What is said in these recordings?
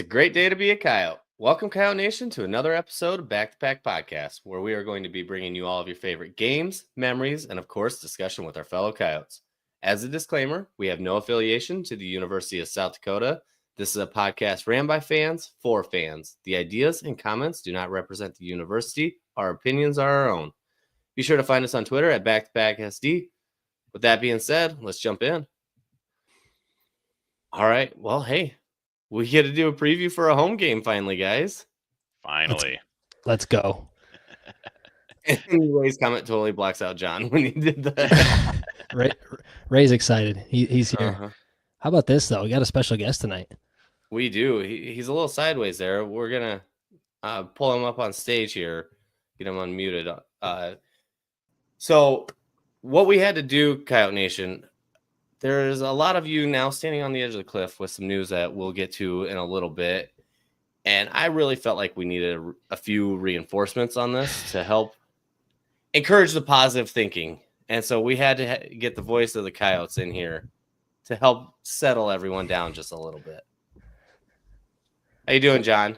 a great day to be a Coyote. Welcome, Coyote Nation, to another episode of Back to Pack Podcast, where we are going to be bringing you all of your favorite games, memories, and of course, discussion with our fellow Coyotes. As a disclaimer, we have no affiliation to the University of South Dakota. This is a podcast ran by fans for fans. The ideas and comments do not represent the university. Our opinions are our own. Be sure to find us on Twitter at BackToPackSD. With that being said, let's jump in. All right. Well, hey, we get to do a preview for a home game finally, guys. Finally. Let's go. Ray's comment totally blocks out John when he did that. Ray's excited. He's here. Uh-huh. How about this, though? We got a special guest tonight. We do. He's a little sideways there. We're going to pull him up on stage here, get him unmuted. So what we had to do, Coyote Nation, there's a lot of you now standing on the edge of the cliff with some news that we'll get to in a little bit. And I really felt like we needed a few reinforcements on this to help encourage the positive thinking. And so we had to get the voice of the Coyotes in here to help settle everyone down just a little bit. How you doing, John?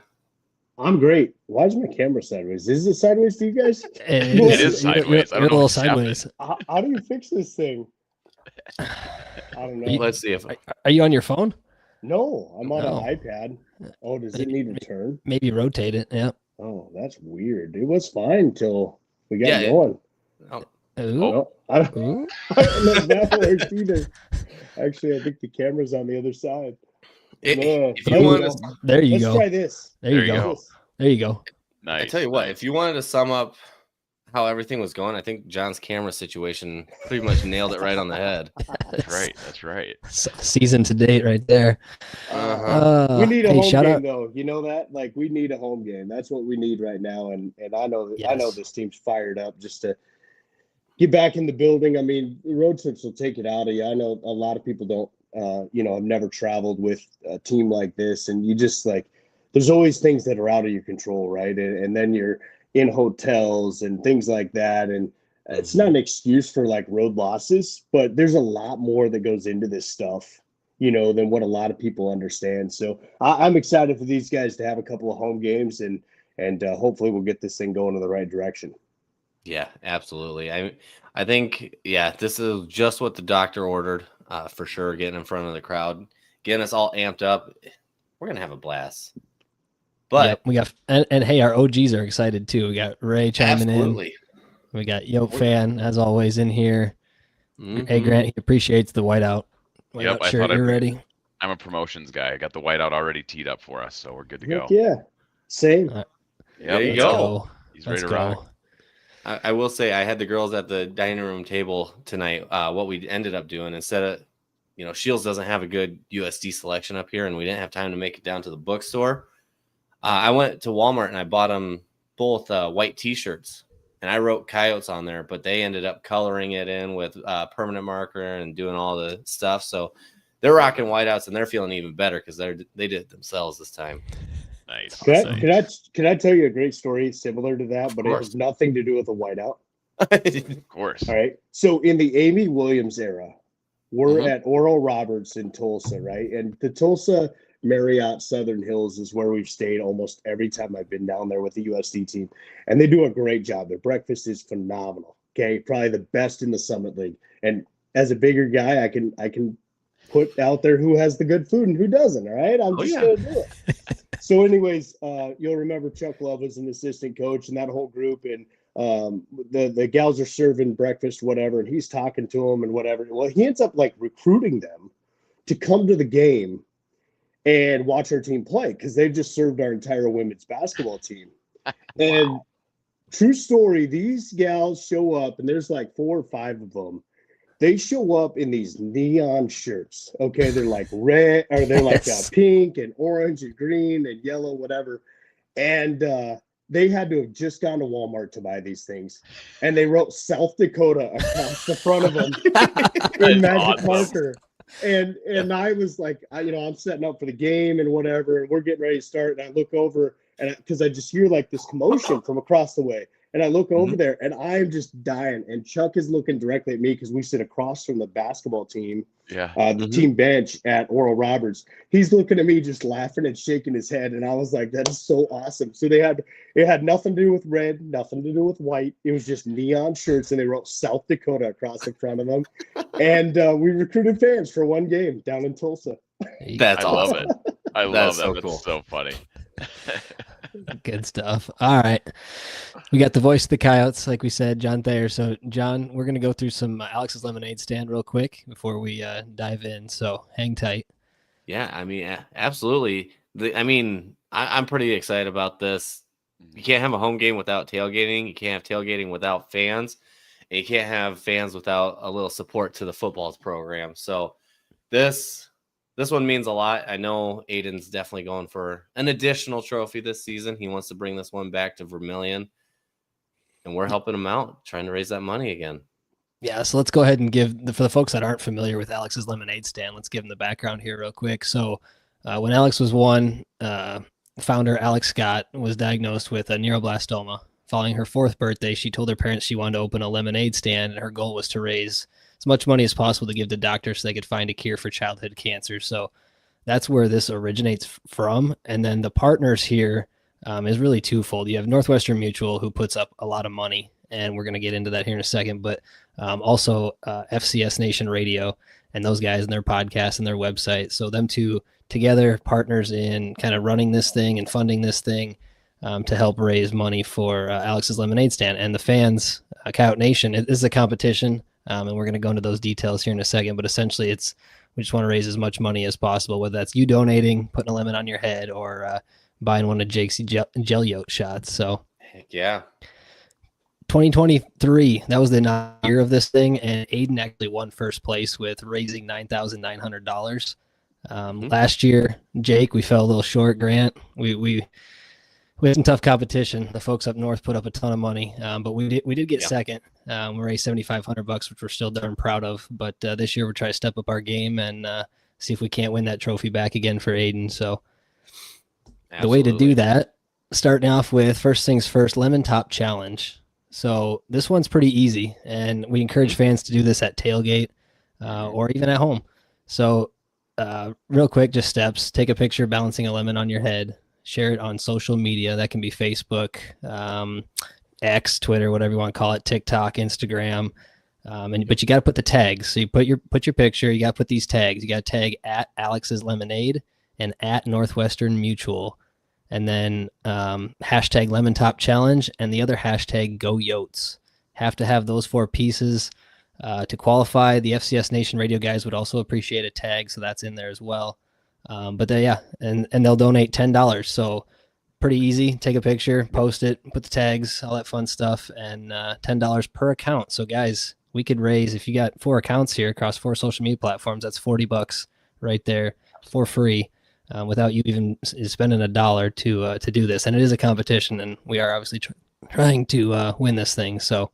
I'm great. Why is my camera sideways? Is it sideways to you guys? It is sideways. I don't know a little what's happening. sideways. How do you fix this thing? I don't know. Let's see if Are you on your phone? No, I'm on No. an iPad. Oh, does it need to turn? Maybe rotate it. Yeah. Oh, that's weird. It was fine till we got Yeah, going. oh, Ooh. No, I don't Ooh. know if that works either. Actually, I think the camera's on the other side. if No, you no, want no. to, There you Let's go. try this. There you There you go. go. There you go. Nice. I tell you what, nice. if you wanted to sum up how everything was going, I think John's camera situation pretty much nailed it right on the head. That's right. That's right. Season to date right there. Uh-huh. We need a hey, home shout game, out. though. You know that? Like, we need a home game. That's what we need right now. And I know Yes. this team's fired up just to get back in the building. I mean, the road trips will take it out of you. I know a lot of people don't, have never traveled with a team like this, and you just like, there's always things that are out of your control, right? And then you're in hotels and things like that, and it's not an excuse for like road losses, but there's a lot more that goes into this stuff, than what a lot of people understand. So I'm excited for these guys to have a couple of home games, and hopefully we'll get this thing going in the right direction. Yeah, absolutely. I think, this is just what the doctor ordered, for sure, getting in front of the crowd, getting us all amped up. We're going to have a blast. But Yep, we got and hey, our OGs are excited too. We got Ray chiming absolutely. in. We got Yoke fan as always in here. Mhm. Hey Grant, he appreciates the whiteout. Yep, I shirt. thought You're I'd- ready. I'm a promotions guy. I got the whiteout already teed up for us, so we're good to Heck go. yeah, same. Yep, There you Let's go. He's Let's ready to rock. go. I will say I had the girls at the dining room table tonight. What we ended up doing, instead of, Shields doesn't have a good USD selection up here, and we didn't have time to make it down to the bookstore. I went to Walmart and I bought them both white T-shirts, and I wrote Coyotes on there, but they ended up coloring it in with permanent marker and doing all the stuff. So they're rocking whiteouts, and they're feeling even better because they did it themselves this time. Nice. Can I tell you a great story similar to that, but it course. has nothing to do with a whiteout? Of course. All right. So in the Amy Williams era, we're Mhm. at Oral Roberts in Tulsa, right? And the Tulsa Marriott Southern Hills is where we've stayed almost every time I've been down there with the USD team. And they do a great job. Their breakfast is phenomenal. Okay. Probably the best in the Summit League. And as a bigger guy, I can put out there who has the good food and who doesn't. All right. I'm just going to do it. So anyways, you'll remember Chuck Love was an assistant coach and that whole group. And the gals are serving breakfast, whatever, and he's talking to them and whatever. Well, he ends up like recruiting them to come to the game and watch our team play because they've just served our entire women's basketball team. And true story, these gals show up, and there's like 4 or 5 of them. They show up in these neon shirts. Okay, they're like red, or they're like pink and orange and green and yellow, whatever. And they had to have just gone to Walmart to buy these things, and they wrote South Dakota across the front of them in magic marker. And I was like, I'm setting up for the game and whatever, and we're getting ready to start. And I look over, and because I just hear like this commotion from across the way, And I look over there, and I'm just dying. And Chuck is looking directly at me because we sit across from the basketball team, Yeah. the team bench at Oral Roberts. He's looking at me, just laughing and shaking his head. And I was like, "That is so awesome!" So it had nothing to do with red, nothing to do with white. It was just neon shirts, and they wrote South Dakota across the front of them. And we recruited fans for one game down in Tulsa. That's I love awesome. it. I That's love that. so That's cool. so funny. Good stuff. All right. We got the voice of the Coyotes, like we said, John Thayer. So, John, we're going to go through some Alex's Lemonade Stand real quick before we dive in. So, hang tight. Yeah, I mean, absolutely. I'm pretty excited about this. You can't have a home game without tailgating. You can't have tailgating without fans. And you can't have fans without a little support to the football program. So this one means a lot. I know Aiden's definitely going for an additional trophy this season. He wants to bring this one back to Vermilion. And we're helping him out, trying to raise that money again. Yeah, so let's go ahead and for the folks that aren't familiar with Alex's Lemonade Stand, let's give them the background here real quick. So when Alex was one, founder Alex Scott was diagnosed with a neuroblastoma. Following her 4th birthday, she told her parents she wanted to open a lemonade stand, and her goal was to raise as much money as possible to give to doctors so they could find a cure for childhood cancer. So that's where this originates from. And then the partners here is really twofold. You have Northwestern Mutual, who puts up a lot of money, and we're going to get into that here in a second, but also FCS Nation Radio and those guys and their podcast and their website. So them two together, partners in kind of running this thing and funding this thing to help raise money for Alex's Lemonade Stand. And the fans, Coyote Nation, it is a competition, and we're going to go into those details here in a second, but essentially we just want to raise as much money as possible, whether that's you donating, putting a lemon on your head, or buying one of Jake's gel yote shots. So heck yeah. 2023, that was the year of this thing, and Aiden actually won first place with raising $9,900. Last year, Jake, we fell a little short. Grant, we had some tough competition. The folks up north put up a ton of money, but we did get second. We raised $7,500, which we're still darn proud of. But this year, we're trying to step up our game and see if we can't win that trophy back again for Aiden. So the way to do that, starting off with first things first, Lemon Top Challenge. So this one's pretty easy, and we encourage fans to do this at tailgate or even at home. So real quick, just steps. Take a picture balancing a lemon on your head. Share it on social media. That can be Facebook, X, Twitter, whatever you want to call it, TikTok, Instagram. But you got to put the tags. So you put your picture. You got to put these tags. You got to tag at Alex's Lemonade and at Northwestern Mutual. And then hashtag Lemon Top Challenge and the other hashtag Go Yotes. Have to have those 4 pieces to qualify. The FCS Nation Radio guys would also appreciate a tag, so that's in there as well. And they'll donate $10. So pretty easy. Take a picture, post it, put the tags, all that fun stuff, and $10 per account. So guys, we could raise, if you got 4 accounts here across 4 social media platforms, that's $40 right there for free. Without you even spending $1 to do this. And it is a competition, and we are obviously trying to win this thing. So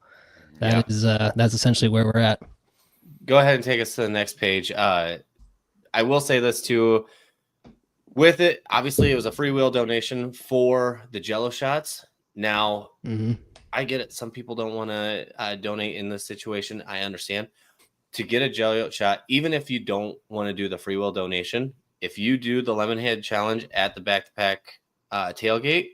that's essentially where we're at. Go ahead and take us to the next page. I will say this too. With it, obviously, it was a free will donation for the Jello shots. Now, I get it. Some people don't want to donate in this situation. I understand. To get a Jello shot, even if you don't want to do the free will donation, if you do the Lemonhead Challenge at the back-to-back tailgate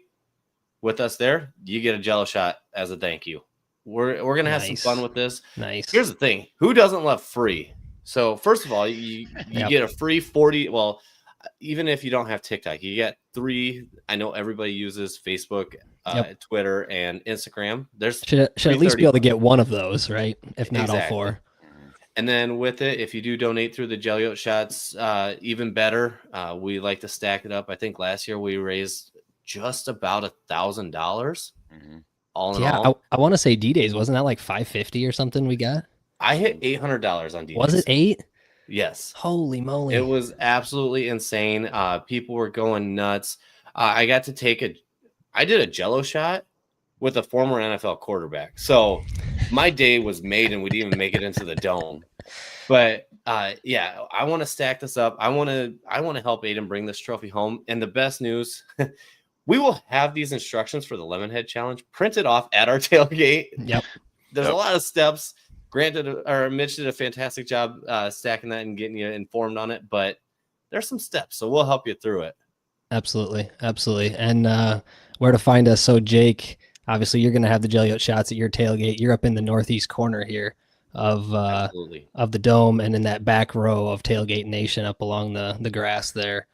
with us there, you get a Jello shot as a thank you. We're going to have some fun with this. Nice. Here's the thing. Who doesn't love free? So first of all, you get a free 40. Well, even if you don't have TikTok, you get 3. I know everybody uses Facebook, Twitter, and Instagram. There's should at least be able to get one of those, right? If not all 4. And then with it, if you do donate through the Jello shots, even better. We like to stack it up. I think last year we raised just about $1,000. All in all. I want to say D-Days. Wasn't that like $550 or something we got? I hit $800 on D-Days. Was it 8? Yes. Holy moly. It was absolutely insane. People were going nuts. I did a Jello shot with a former NFL quarterback. So my day was made, and we didn't even make it into the dome. But I want to stack this up. I want to help Aiden bring this trophy home. And the best news, we will have these instructions for the Lemonhead Challenge printed off at our tailgate. Yep. There's a lot of steps. Mitch did a fantastic job stacking that and getting you informed on it, but there's some steps, so we'll help you through it. Absolutely. And where to find us. So Jake, obviously you're going to have the jelly shots at your tailgate. You're up in the northeast corner here of the dome and in that back row of Tailgate Nation up along the grass there.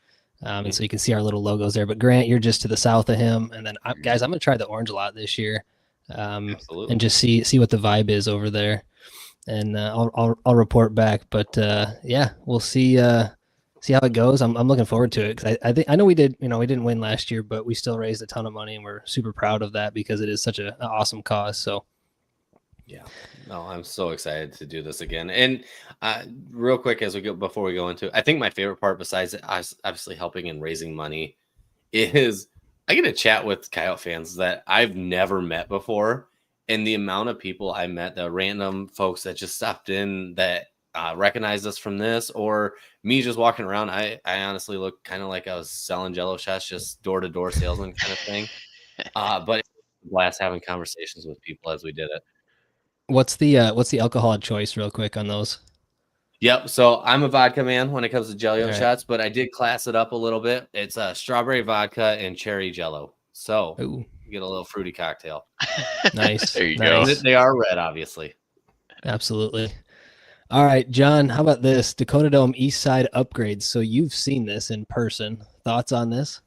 And so you can see our little logos there. But Grant, you're just to the south of him. And then, guys, I'm going to try the orange lot this year and just see what the vibe is over there. And I'll report back. But yeah, we'll see how it goes. I'm looking forward to it because I know we didn't win last year, but we still raised a ton of money and we're super proud of that because it is such an awesome cause. So yeah, no, I'm so excited to do this again. And real quick, before we go into it, I think my favorite part, besides obviously helping and raising money, is I get to chat with Coyote fans that I've never met before. And the amount of people I met, the random folks that just stopped in that recognized us from this, or me just walking around, I honestly look kind of like I was selling Jello shots, just door-to-door salesman kind of thing. But it was a blast having conversations with people as we did it. What's the alcohol choice real quick on those? Yep. So I'm a vodka man when it comes to Jello shots, but I did class it up a little bit. It's strawberry vodka and cherry Jello. So you get a little fruity cocktail. Nice. There you go. They are red, obviously. Absolutely. All right, John, how about this? Dakota Dome East Side upgrades. So you've seen this in person. Thoughts on this?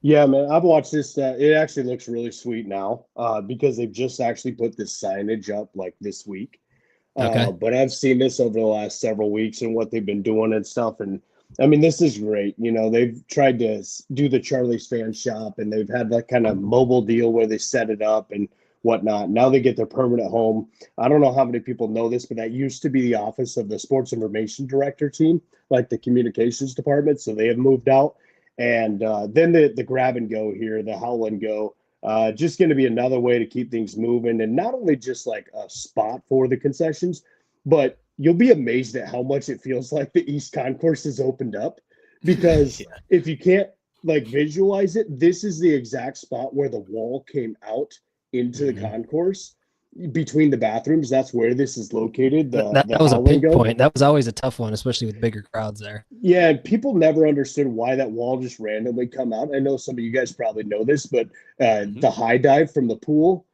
Yeah, man, I've watched this. It actually looks really sweet now because they've just actually put this signage up like this week. Okay. But I've seen this over the last several weeks and what they've been doing and stuff. And I mean, this is great. You know, they've tried to do the Charlie's Fan Shop and they've had that kind of mobile deal where they set it up and whatnot. Now they get their permanent home. I don't know how many people know this, but that used to be the office of the sports information director team, like the communications department. So they have moved out. And then the grab and go here, the howl and go, just going to be another way to keep things moving. And not only just like a spot for the concessions, but you'll be amazed at how much it feels like the East Concourse is opened up. Because if you can't like visualize it, this is the exact spot where the wall came out into the concourse between the bathrooms. That's where this is located. That was a pinpoint. That was always a tough one, especially with bigger crowds there. Yeah, and people never understood why that wall just randomly come out. I know some of you guys probably know this, but the high dive from the pool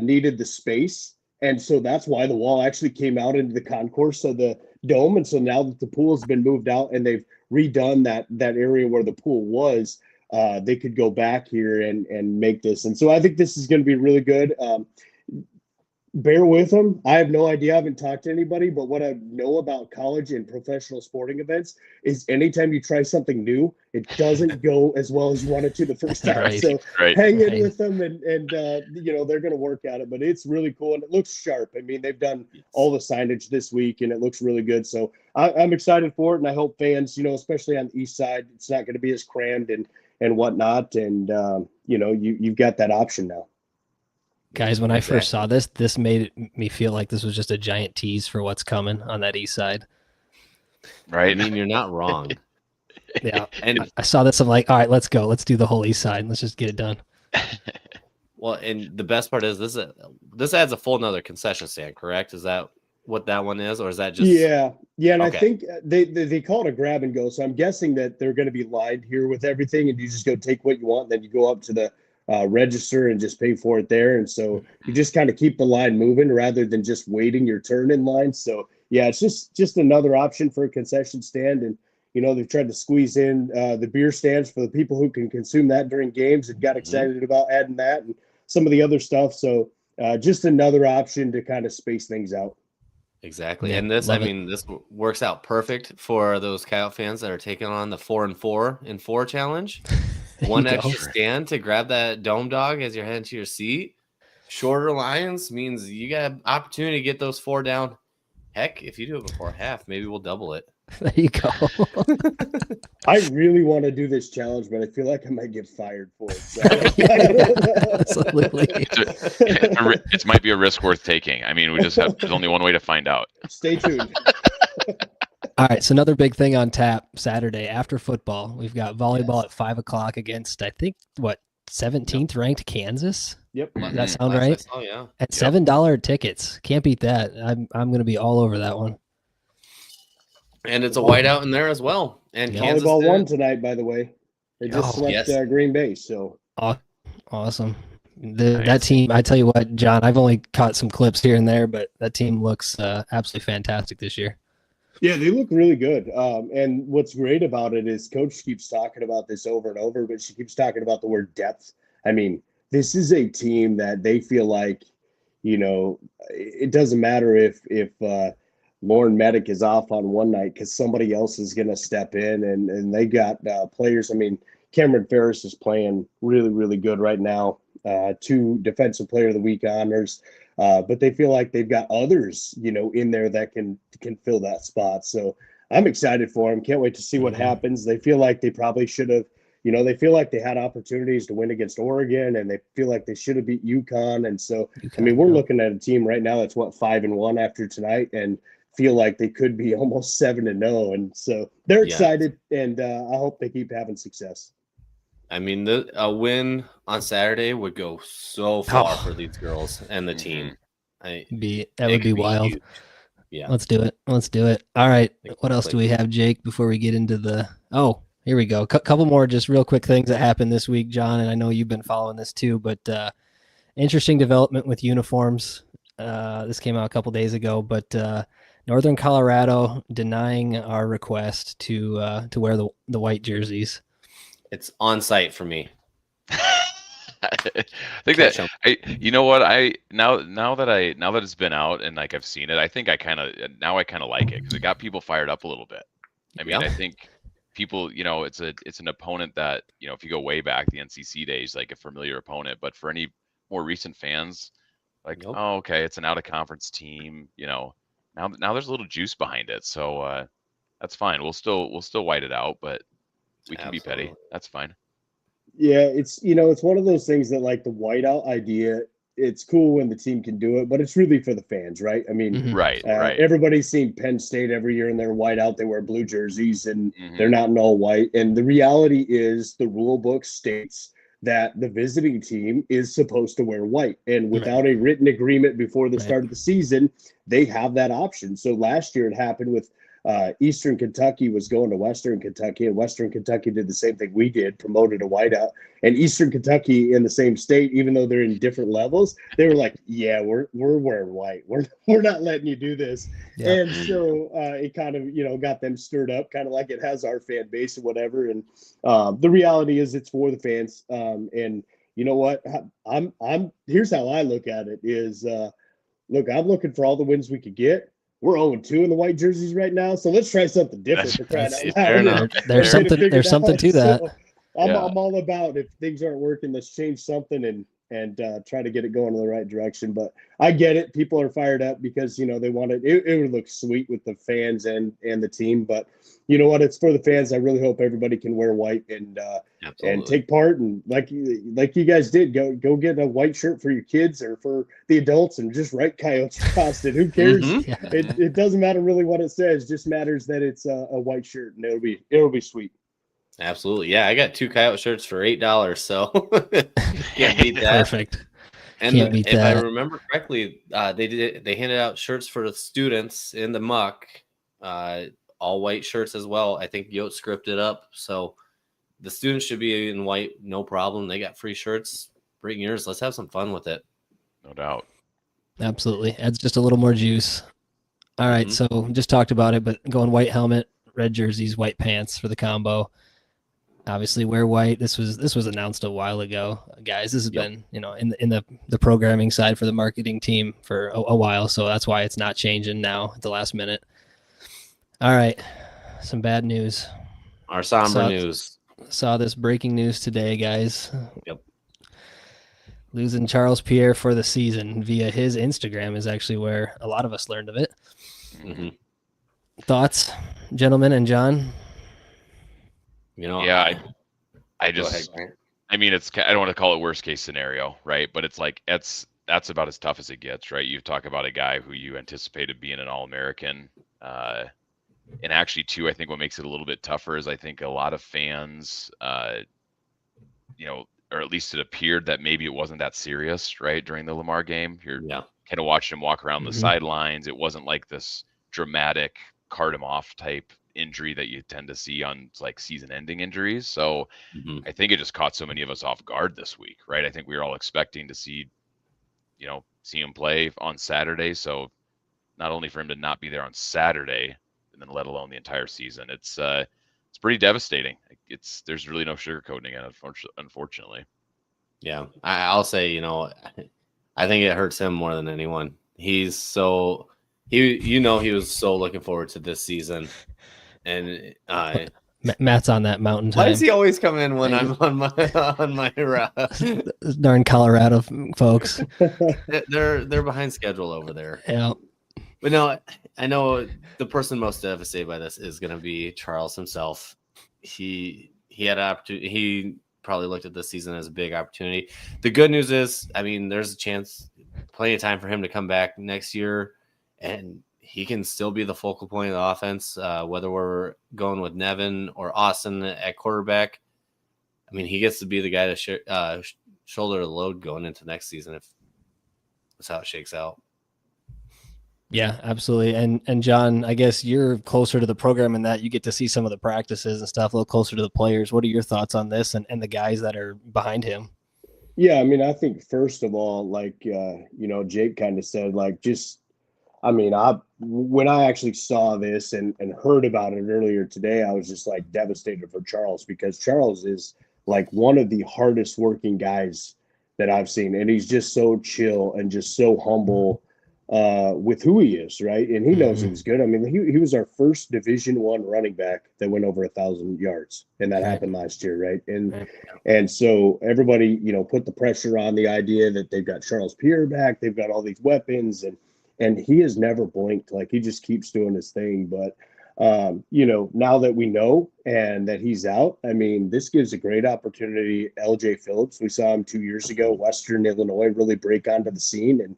needed the space. And so that's why the wall actually came out into the concourse of the dome. And so now that the pool has been moved out and they've redone that area where the pool was, they could go back here and make this. And so I think this is going to be really good. Bear with them. I have no idea. I haven't talked to anybody, but what I know about college and professional sporting events is anytime you try something new, it doesn't go as well as you want it to the first time. Right. So hang in with them and you know, they're going to work at it, but it's really cool. And it looks sharp. I mean, they've done all the signage this week and it looks really good. So I'm excited for it. And I hope fans, you know, especially on the east side, it's not going to be as crammed and whatnot. And, you know, you've got that option now. Guys, when I first saw this made me feel like this was just a giant tease for what's coming on that east side. Right. I mean, you're not wrong. Yeah. And I saw this. I'm like, all right, let's go. Let's do the whole east side. Let's just get it done. well, and the best part is this adds a full nother concession stand, correct? Is that what that one is, or is that just Yeah, and Okay. I think they call it a grab and go. So I'm guessing that they're going to be lined here with everything, and you just go take what you want, and then you go up to the register and just pay for it there. And so you just kind of keep the line moving rather than just waiting your turn in line. So yeah, it's just another option for a concession stand. And you know, they've tried to squeeze in the beer stands for the people who can consume that during games and got excited about adding that and some of the other stuff. So just another option to kind of space things out. Exactly. Yeah, And this, love I it. mean, this works out perfect for those Coyote fans that are taking on the 4-4 in 4 challenge. There One you go. extra stand to grab that dome dog as you're heading to your seat. Shorter lines means you got an opportunity to get those 4 down. Heck, if you do it before half, maybe we'll double it. There you go. I really want to do this challenge, but I feel like I might get fired for it. So. Absolutely. It might be a risk worth taking. I mean, there's only one way to find out. Stay tuned. All right. So another big thing on tap Saturday after football, we've got volleyball at 5:00 against, I think, 17th ranked Kansas. Yep. Does that sound Last I right? saw, yeah. At $7 tickets. Can't beat that. I'm going to be all over that one. And it's a whiteout in there as well. And Yeah. Kansas Volleyball did- won tonight, by the way. They just Oh, swept yes. Green Bay. So Awesome. That team, I tell you what, John, I've only caught some clips here and there, but that team looks absolutely fantastic this year. yeah, they look really good. And what's great about it is Coach keeps talking about this over and over, but she keeps talking about the word depth. I mean, this is a team that they feel like, it doesn't matter if Lauren Medic is off on one night because somebody else is going to step in, and they got players. I mean, Cameron Ferris is playing really, really good right now. 2 Defensive Player of the Week honors. But they feel like they've got others, in there that can fill that spot. So I'm excited for them. Can't wait to see what happens. They feel like they probably should have, they feel like they had opportunities to win against Oregon, and they feel like they should have beat UConn. And so, I mean, we're looking at a team right now that's 5-1 after tonight, and feel like they could be almost 7-0. And so they're excited, and I hope they keep having success. I mean, a win on Saturday would go so far for these girls and the team. That would be wild. Huge. Yeah. Let's do it. All right. What else do we have, Jake, before we get into here we go. Couple more just real quick things that happened this week, John, and I know you've been following this too, but interesting development with uniforms. This came out a couple days ago, but Northern Colorado denying our request to wear the white jerseys. It's on site for me. I think now that it's been out and like I've seen it, I think I kind of like it because it got people fired up a little bit. I mean, I think people, it's an opponent that, if you go way back, the NCC days, like a familiar opponent, but for any more recent fans, like, oh, okay, it's an out of conference team, now there's a little juice behind it. So that's fine. We'll still white it out, but we can be petty. That's fine. Yeah, it's it's one of those things that, like, the whiteout idea, it's cool when the team can do it, but it's really for the fans, right? I mean, right. Everybody's seen Penn State every year in their whiteout. They wear blue jerseys, and they're not in all white. And the reality is the rule book states that the visiting team is supposed to wear white. And without a written agreement before the start of the season, they have that option. So last year it happened with Eastern Kentucky was going to Western Kentucky, and Western Kentucky did the same thing we did, promoted a whiteout. And Eastern Kentucky in the same state, even though they're in different levels, they were like, "Yeah, we're wearing white. We're not letting you do this." Yeah. And so it kind of got them stirred up, kind of like it has our fan base or whatever. And the reality is, it's for the fans. And you know what? Here's how I look at it: is look, I'm looking for all the wins we could get. We're 0-2 in the white jerseys right now, so let's try something different. There's something to that. So I'm all about, if things aren't working, let's change something and try to get it going in the right direction. But I get it. People are fired up because, they want it. It would look sweet with the fans and the team. But you know what? It's for the fans. I really hope everybody can wear white and take part. And like you guys did, go get a white shirt for your kids or for the adults and just write Coyotes across it. Who cares? It doesn't matter really what it says. Just matters that it's a white shirt, and it'll be sweet. Absolutely. Yeah, I got 2 Coyote shirts for $8, so can't beat that. Perfect. And if I remember correctly, they handed out shirts for the students in the muck, all white shirts as well. I think Yote scripted up, so the students should be in white, no problem. They got free shirts. Bring yours. Let's have some fun with it. No doubt. Absolutely. Adds just a little more juice. All right, so just talked about it, but going white helmet, red jerseys, white pants for the combo. Obviously wear white. This was announced a while ago, guys. This has been, in the programming side for the marketing team for a while. So that's why it's not changing now at the last minute. All right. Some bad news. Our somber news. Saw this breaking news today, guys. Yep. Losing Charles Pierre for the season via his Instagram is actually where a lot of us learned of it. Mm-hmm. Thoughts, gentlemen, and John? I just, I mean, I don't want to call it worst case scenario, right? But it's like, that's about as tough as it gets, right? You talk about a guy who you anticipated being an All-American. And actually, too, I think what makes it a little bit tougher is I think a lot of fans, or at least it appeared that maybe it wasn't that serious, right? During the Lamar game, you're Yeah. kind of watching him walk around the Mhm. sidelines. It wasn't like this dramatic cart him off type injury that you tend to see on like season ending injuries. So Mhm. I think it just caught so many of us off guard this week, right? I think we were all expecting to see him play on Saturday. So not only for him to not be there on Saturday, and then let alone the entire season, it's pretty devastating. There's really no sugarcoating it, unfortunately. Yeah, I'll say, I think it hurts him more than anyone. He was so looking forward to this season, and Matt's on that mountain why time. does he always come in when I'm on my route? Darn Colorado folks. They're behind schedule over there. Yeah. But no, I know the person most devastated by this is going to be Charles himself. He had an opportunity. He probably looked at this season as a big opportunity. The good news is, I mean, there's a chance, plenty of time for him to come back next year, and he can still be the focal point of the offense, whether we're going with Nevin or Austin at quarterback. I mean, he gets to be the guy to shoulder the load going into next season if that's how it shakes out. Yeah, absolutely. And John, I guess you're closer to the program in that you get to see some of the practices and stuff, a little closer to the players. What are your thoughts on this and the guys that are behind him? Yeah, I mean, I think first of all, like Jake kind of said, like when I actually saw this and heard about it earlier today, I was just like devastated for Charles, because Charles is like one of the hardest working guys that I've seen, and he's just so chill and just so humble with who he is, right? And he knows he was good. I mean, he was our first Division I running back that went over 1,000 yards, and that happened last year, right? And so everybody, put the pressure on the idea that they've got Charles Pierre back, they've got all these weapons, and he has never blinked. Like, he just keeps doing his thing. But now that we know and that he's out, I mean, this gives a great opportunity. LJ Phillips, we saw him 2 years ago, Western Illinois, really break onto the scene, and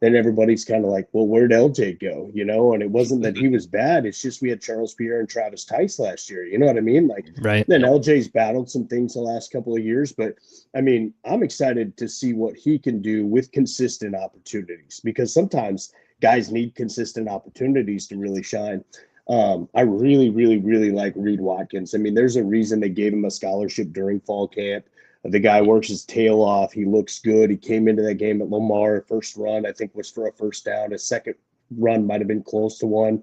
then everybody's kind of like, well, where'd LJ go? And it wasn't that he was bad. It's just we had Charles Pierre and Travis Tice last year. You know what I mean? Like, right. Then LJ's battled some things the last couple of years, but I mean, I'm excited to see what he can do with consistent opportunities, because sometimes guys need consistent opportunities to really shine. I really, really, really like Reed Watkins. I mean, there's a reason they gave him a scholarship during fall camp. The guy works his tail off. He looks good. He came into that game at Lamar. First run, I think, was for a first down. His second run might have been close to one.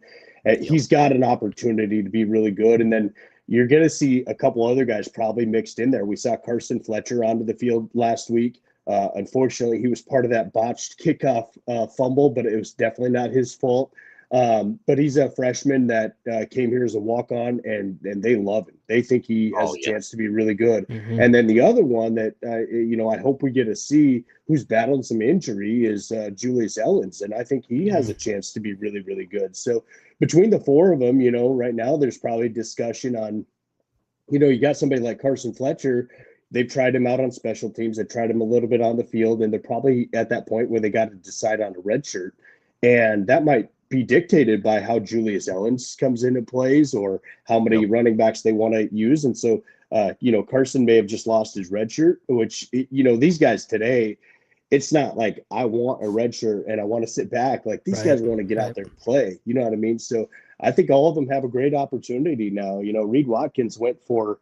He's got an opportunity to be really good. And then you're going to see a couple other guys probably mixed in there. We saw Carson Fletcher onto the field last week. Unfortunately, he was part of that botched kickoff fumble, but it was definitely not his fault. But he's a freshman that came here as a walk-on, and they love him. They think he has a chance to be really good. Mm-hmm. And then the other one that, I hope we get to see, who's battling some injury, is Julius Ellens. And I think he has a chance to be really, really good. So between the four of them, right now there's probably discussion on, you got somebody like Carson Fletcher. They've tried him out on special teams. They've tried him a little bit on the field, and they're probably at that point where they got to decide on a red shirt. And that might be dictated by how Julius Ellens comes in and plays, or how many running backs they want to use. And so, Carson may have just lost his red shirt, which, these guys today, it's not like I want a red shirt and I want to sit back. Like, these guys want to get out there and play. You know what I mean? So I think all of them have a great opportunity now. Reed Watkins went for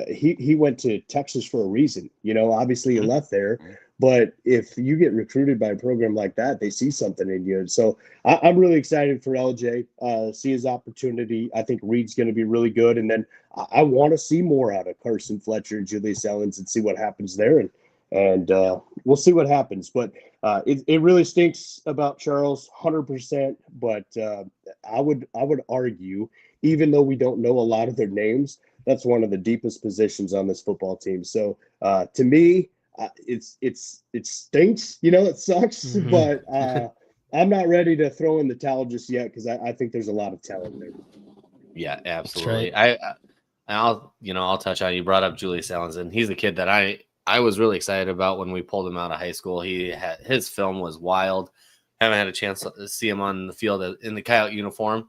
he went to Texas for a reason. Obviously he left there. But if you get recruited by a program like that, they see something in you. And so I'm really excited for LJ, see his opportunity. I think Reed's going to be really good. And then I want to see more out of Carson Fletcher and Julius Ellens and see what happens there. And we'll see what happens. But it really stinks about Charles, 100%. But I would argue, even though we don't know a lot of their names, that's one of the deepest positions on this football team. So to me, it stinks, it sucks, but I'm not ready to throw in the towel just yet, because I think there's a lot of talent there. Yeah, absolutely. Right. I'll touch on, you brought up Julius Ellens, and he's the kid that I was really excited about when we pulled him out of high school. His film was wild. Haven't had a chance to see him on the field in the Coyote uniform.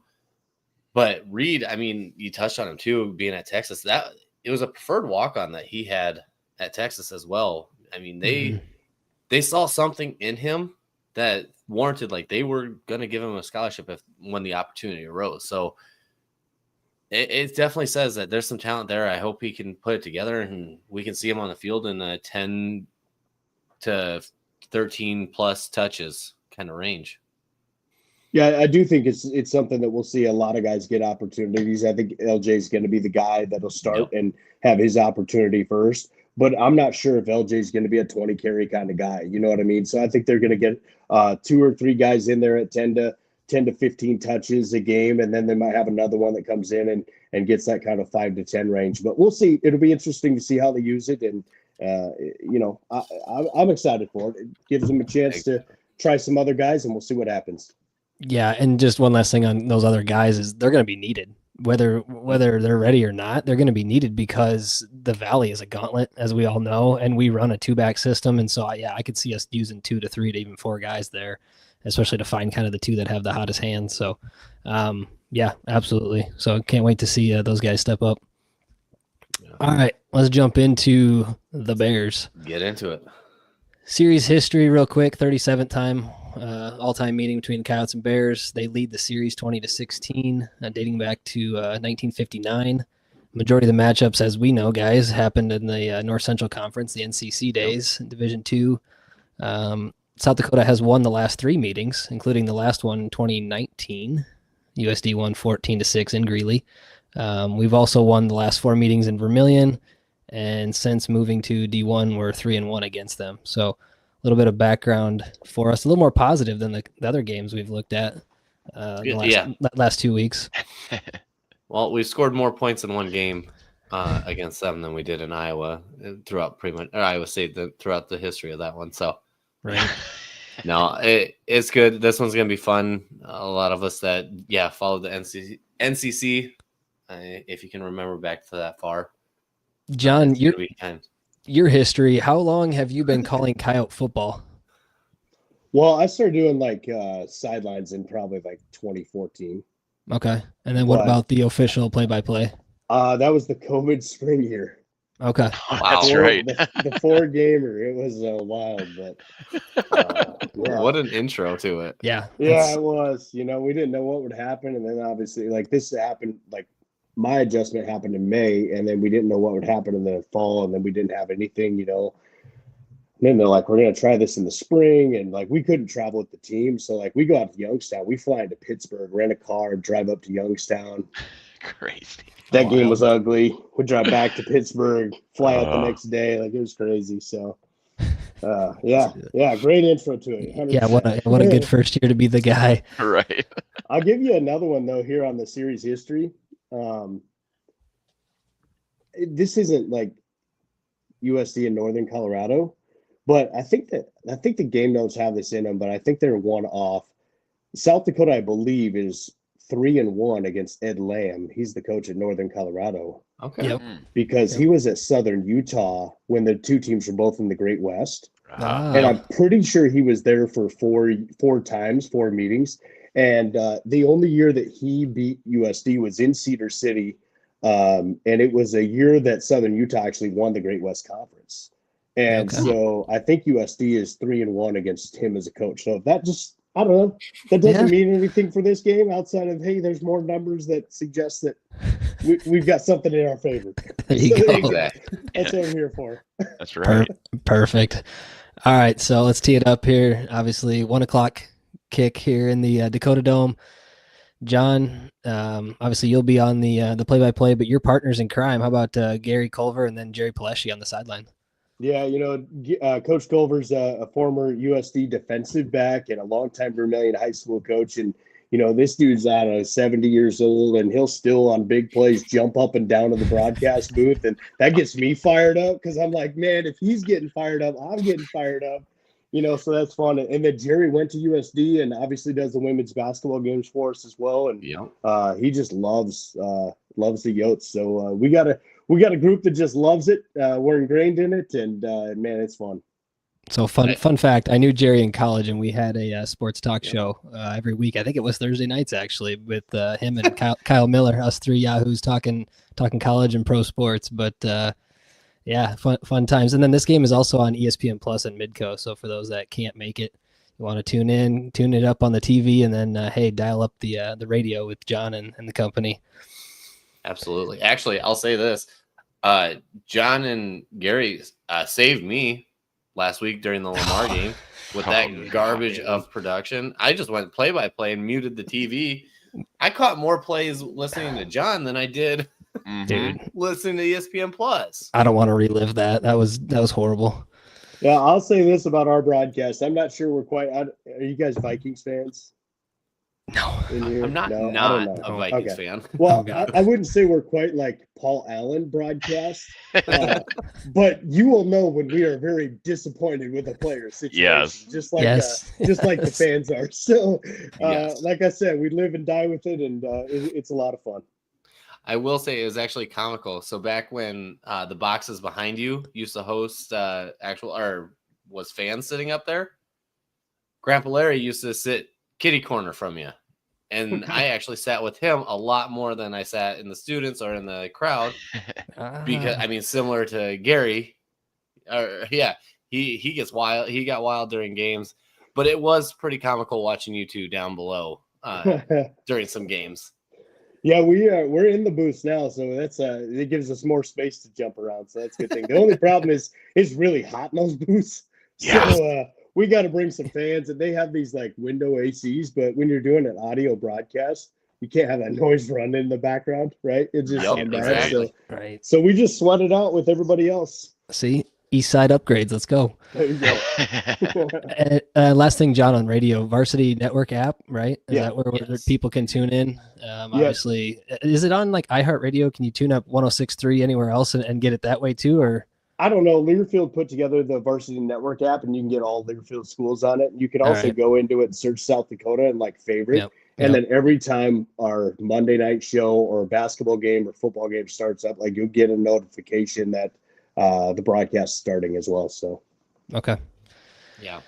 But Reed, I mean, you touched on him too, being at Texas. That it was a preferred walk-on that he had at Texas as well. I mean, they saw something in him that warranted, like, they were going to give him a scholarship when the opportunity arose. So it definitely says that there's some talent there. I hope he can put it together and we can see him on the field in a 10 to 13 plus touches kind of range. Yeah, I do think it's something that we'll see a lot of guys get opportunities. I think LJ is going to be the guy that'll start and have his opportunity first. But I'm not sure if LJ is going to be a 20 carry kind of guy. You know what I mean? So I think they're going to get 2 or 3 guys in there at 10 to 15 touches a game, and then they might have another one that comes in and gets that kind of 5 to 10 range. But we'll see. It'll be interesting to see how they use it, and I'm excited for it. It gives them a chance to try some other guys, and we'll see what happens. Yeah, and just one last thing on those other guys is they're going to be needed. Whether they're ready or not, they're going to be needed because the Valley is a gauntlet, as we all know, and we run a 2-back system. And so, I could see us using 2 to 3 to even 4 guys there, especially to find kind of the 2 that have the hottest hands. So, yeah, absolutely. So can't wait to see those guys step up. All right, let's jump into the Bears. Get into it. Series history real quick, 37th time all-time meeting between Coyotes and Bears. They lead the series 20-16, dating back to 1959. Majority of the matchups, as we know, guys, happened in the North Central Conference, the NCC days, Division II. South Dakota has won the last 3 meetings, including the last one in 2019. USD won 14-6 in Greeley. We've also won the last 4 meetings in Vermilion, and since moving to D1, we're 3-1 against them. So a little bit of background for us, a little more positive than the other games we've looked at the last 2 weeks. Well, we've scored more points in one game against them than we did in Iowa throughout Iowa State throughout the history of that one. So, right. No, it's good. This one's going to be fun. A lot of us that, followed the NCC, if you can remember back to that far. John, your history, how long have you been calling Coyote football? Well, I started doing sidelines in probably 2014. Okay. And then what about the official play-by-play? That was the COVID spring year. Okay. Wow. That's right. The 4-gamer. It was wild, but what an intro to it. Yeah. Yeah, it was. We didn't know what would happen. And then obviously this happened, my adjustment happened in May, and then we didn't know what would happen in the fall, and then we didn't have anything, And then they're like, we're going to try this in the spring, and we couldn't travel with the team. So we go out to Youngstown. We fly into Pittsburgh, rent a car, drive up to Youngstown. Crazy. That game was ugly. We drive back to Pittsburgh, fly out the next day. It was crazy. So, great intro to it. 100%. Yeah, what a good first year to be the guy. Right. I'll give you another one, though, here on the series history. This isn't USD in Northern Colorado, but I think the game notes have this in them, but I think they're one off. South Dakota, I believe, is 3-1 against Ed Lamb. He's the coach at Northern Colorado. Okay. Yep. Because he was at Southern Utah when the 2 teams were both in the Great West. Ah. And I'm pretty sure he was there for 4 meetings. And the only year that he beat USD was in Cedar City. And it was a year that Southern Utah actually won the Great West Conference. And so I think USD is 3-1 against him as a coach. So that just, I don't know, that doesn't mean anything for this game outside of, hey, there's more numbers that suggest that we've got something in our favor. There you go. Exactly. That's what I'm here for. That's right. Perfect. All right, so let's tee it up here. Obviously, 1:00 kick here in the Dakota Dome. John, obviously you'll be on the play-by-play, but your partners in crime. How about Gary Culver and then Jerry Paleschi on the sideline? Yeah, Coach Culver's a former USD defensive back and a longtime Vermilion high school coach. And, this dude's 70 years old, and he'll still on big plays jump up and down to the broadcast booth. And that gets me fired up because I'm like, man, if he's getting fired up, I'm getting fired up. So that's fun. And then Jerry went to USD and obviously does the women's basketball games for us as well. And he just loves the Yotes. So we got a group that just loves it. We're ingrained in it, and man, it's fun. So fun fact, I knew Jerry in college, and we had a sports talk show every week. I think it was Thursday nights actually, with him and Kyle Miller, us 3 yahoos talking college and pro sports. But Yeah, fun times. And then this game is also on ESPN Plus and Midco. So for those that can't make it, you want to tune it up on the TV, and then hey, dial up the radio with John and the company. Absolutely. Actually, I'll say this: John and Gary saved me last week during the Lamar game with that garbage of production. I just went play by play and muted the TV. I caught more plays listening to John than I did dude listening to ESPN Plus. I don't want to relive that. That was horrible. Yeah, I'll say this about our broadcast. I'm not sure we're quite. Are you guys Vikings fans? No, I'm not no, a Vikings fan. Well, I wouldn't say we're quite like Paul Allen broadcast, but you will know when we are very disappointed with a player situation. Yes. Just like the fans are. So, like I said, we live and die with it, and it's a lot of fun. I will say it was actually comical. So back when the boxes behind you used to host was fans sitting up there, Grandpa Larry used to sit kitty corner from you. And I actually sat with him a lot more than I sat in the students or in the crowd. Because I mean, similar to Gary, he gets wild. He got wild during games, but it was pretty comical watching you two down below during some games. Yeah, we're in the booth now, so that's it gives us more space to jump around, so that's a good thing. The only problem is it's really hot in those booths. So we got to bring some fans, and they have these like window ACs, but when you're doing an audio broadcast, you can't have that noise running in the background, right? It's just exactly. So we just sweat it out with everybody else. See, East Side upgrades. Let's go. There you go. Last thing, John, on radio, Varsity Network app, right? Is that where people can tune in? Obviously, is it on like iHeartRadio? Can you tune up 106.3 anywhere else and get it that way too? Or I don't know. Learfield put together the Varsity Network app, and you can get all Learfield schools on it. You can also go into it and search South Dakota and like favorite. And then every time our Monday night show or basketball game or football game starts up, like you'll get a notification that the broadcast starting as well. So, okay. Yeah.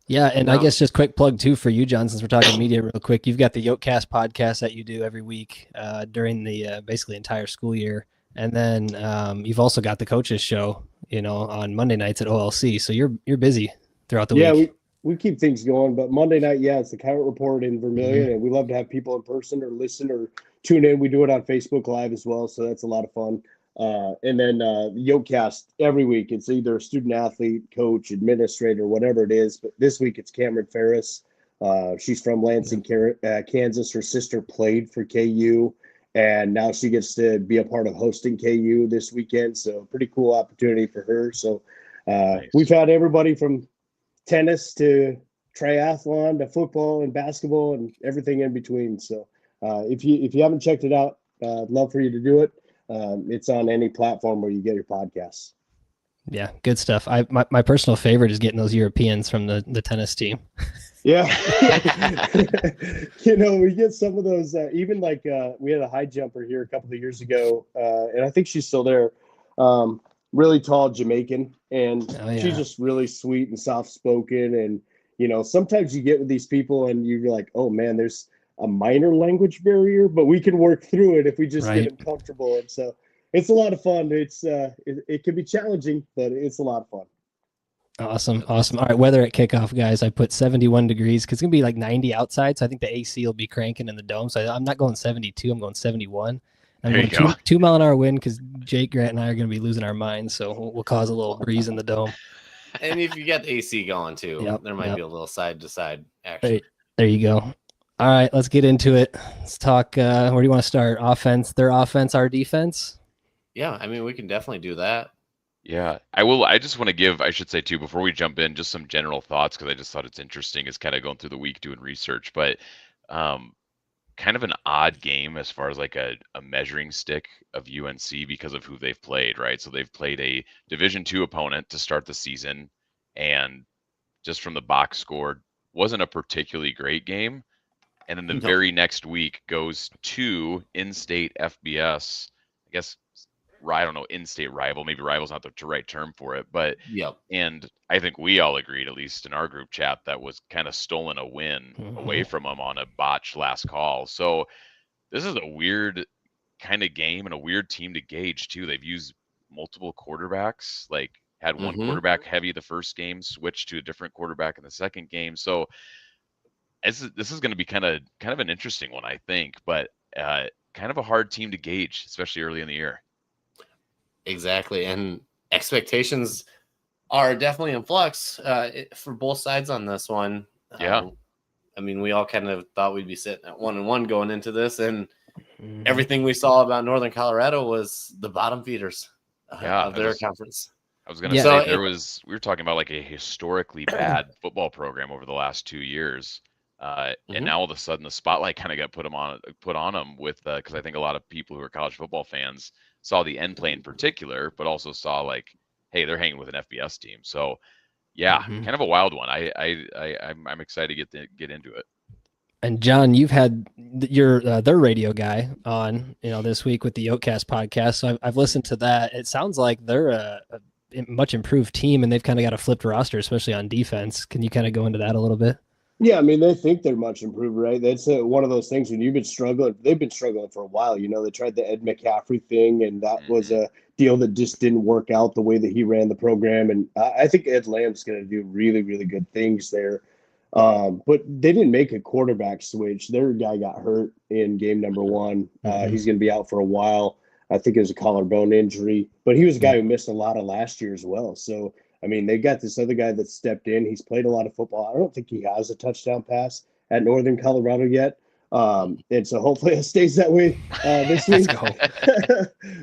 And I guess just quick plug too for you, John, since we're talking media real quick, you've got the Yokecast podcast that you do every week during the basically entire school year. And then you've also got the coaches show, on Monday nights at OLC. So you're busy throughout the week. Yeah, we keep things going, but Monday night, it's the Coyote Report in Vermilion, and we love to have people in person or listen or tune in. We do it on Facebook Live as well, so that's a lot of fun. And then Yokecast every week. It's either a student athlete, coach, administrator, whatever it is. But this week it's Cameron Ferris. She's from Lansing, Kansas. Her sister played for KU, and now she gets to be a part of hosting KU this weekend. So pretty cool opportunity for her. So we've had everybody from tennis to triathlon to football and basketball and everything in between. So if you haven't checked it out, I'd love for you to do it. It's on any platform where you get your podcasts. Yeah, good stuff. My personal favorite is getting those Europeans from the tennis team. Yeah. We get some of those, even like we had a high jumper here a couple of years ago, and I think she's still there. Really tall Jamaican, and she's just really sweet and soft-spoken. And, sometimes you get with these people and you're like, oh, man, there's a minor language barrier, but we can work through it if we just get them comfortable. And so it's a lot of fun. It can be challenging, but it's a lot of fun. Awesome. All right, weather at kickoff, guys. I put 71 degrees because it's gonna be like 90 outside, so I think the AC will be cranking in the dome. So I'm not going 72. I'm going 71. I'm going 2 mile an hour wind because Jake, Grant, and I are gonna be losing our minds. So we'll cause a little breeze in the dome. And if you get the AC going too, there might be a little side to side action. There you go. All right, let's get into it. Let's talk. Where do you want to start? Offense, their offense, our defense? Yeah, I mean, we can definitely do that. Yeah, I will. I just want to give, I should say too, before we jump in, just some general thoughts because I just thought it's interesting. It's kind of going through the week doing research, but kind of an odd game as far as like a measuring stick of UNC because of who they've played, right? So they've played a Division II opponent to start the season, and just from the box score, wasn't a particularly great game. And then the very next week goes to in-state FBS, I guess, I don't know, in-state rival. Maybe rival's not the right term for it, but and I think we all agreed, at least in our group chat, that was kind of stolen a win away from them on a botch last call. So this is a weird kind of game and a weird team to gauge too. They've used multiple quarterbacks, like had one quarterback heavy the first game, switched to a different quarterback in the second game. So this is going to be kind of an interesting one, I think, but kind of a hard team to gauge, especially early in the year. Exactly. And expectations are definitely in flux for both sides on this one. Yeah. I mean, we all kind of thought we'd be sitting at 1-1 going into this, and everything we saw about Northern Colorado was the bottom feeders of their conference. I was going to say we were talking about like a historically bad football program over the last 2 years. And now all of a sudden the spotlight kind of got put on them with, because I think a lot of people who are college football fans saw the end play in particular, but also saw like, hey, they're hanging with an FBS team. So yeah, kind of a wild one. I'm excited to get into it. And John, you've had their radio guy on, this week with the Oatcast podcast. So I've listened to that. It sounds like they're a much improved team, and they've kind of got a flipped roster, especially on defense. Can you kind of go into that a little bit? Yeah, I mean, they think they're much improved, right? That's one of those things when you've been struggling. They've been struggling for a while. They tried the Ed McCaffrey thing, and that was a deal that just didn't work out the way that he ran the program. And I think Ed Lamb's going to do really, really good things there. But they didn't make a quarterback switch. Their guy got hurt in game number 1. He's going to be out for a while. I think it was a collarbone injury, but he was a guy who missed a lot of last year as well. So, I mean, they got this other guy that stepped in. He's played a lot of football. I don't think he has a touchdown pass at Northern Colorado yet. And so hopefully it stays that way this week.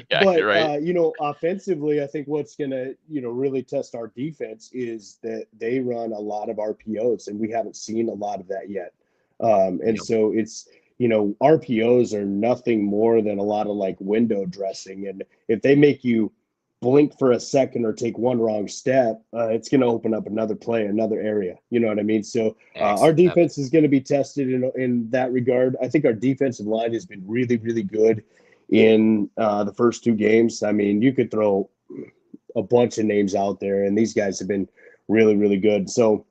Yeah, but, you're right. Offensively, I think what's going to, really test our defense is that they run a lot of RPOs, and we haven't seen a lot of that yet. So it's, RPOs are nothing more than a lot of like window dressing. And if they make you blink for a second or take one wrong step, it's going to open up another play, another area. You know what I mean? So our defense is going to be tested in that regard. I think our defensive line has been really, really good in the first 2 games. I mean, you could throw a bunch of names out there, and these guys have been really, really good. So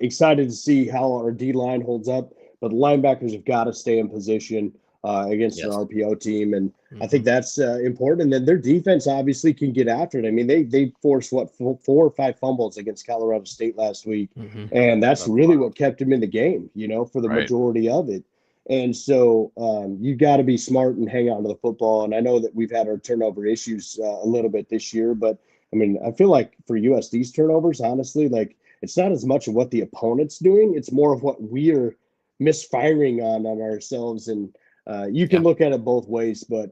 excited to see how our D-line holds up. But the linebackers have got to stay in position against an RPO team. And I think that's important. And then their defense obviously can get after it. I mean, they forced 4 or 5 fumbles against Colorado State last week. And that's really what kept them in the game, for the majority of it. And so you got to be smart and hang on to the football. And I know that we've had our turnover issues a little bit this year, but I mean, I feel like for USD's turnovers, honestly, like it's not as much of what the opponent's doing. It's more of what we're misfiring on ourselves. And you can look at it both ways, but